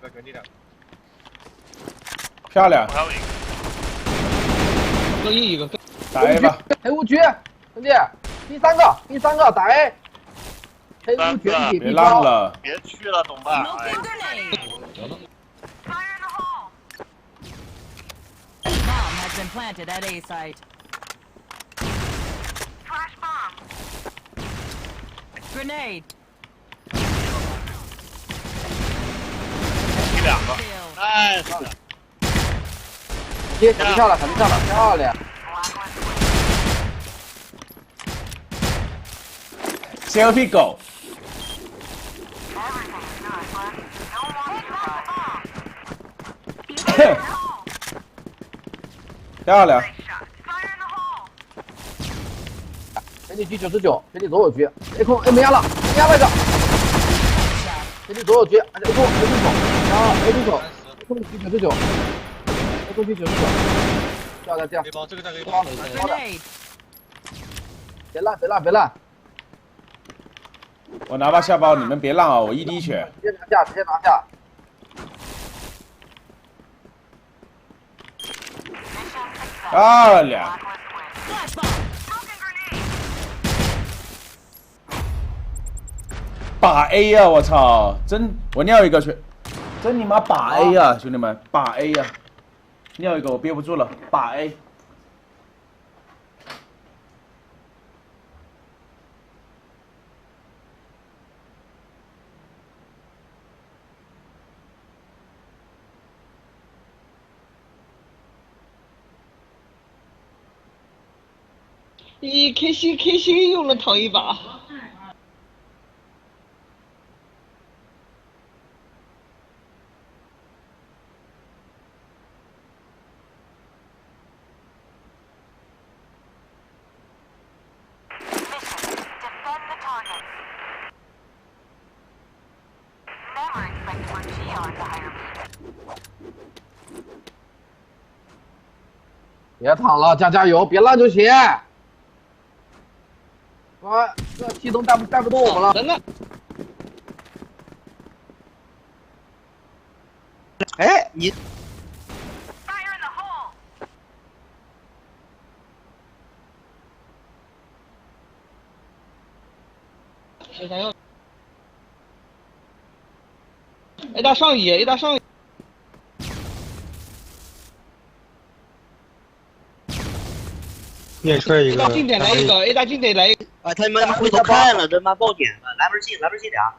个，给你两个。漂亮，还有一个。各赢一个。打 A 吧。黑五区，兄弟，第三个打 A。黑五区你别浪了，别去了，懂吧？哎， Bomb has been planted at A site. Grenade. 踢两个， Kill. 哎，接肯定跳了，漂亮。 CLP 狗。漂亮。给你狙99，给你左右狙。A 空 A 没压了，没压那个。给你左右狙，A 空 A 空手，然后 A 空手 ，A 空狙99，A 空狙99。掉掉掉。可以包这个蛋可以包。好的， Grenade. 别烂。我拿把下包，你们别浪啊！我1滴血。直接拿下。漂亮。 Flash bomb. 把 A 呀、我操！我尿一个去，真你妈把 A 呀、兄弟们，把 A 呀、尿一个我憋不住了，把 A。咦，KC 用了躺一把。别躺了，加油，别烂就行。哇，这系统带不动我们了。真的。哎，你谁想要？A 大上野，A 大上野。也出来一 A 个大近点来一个，A 大近点来一个。啊，他们回头看了，他妈爆点了，来门进俩。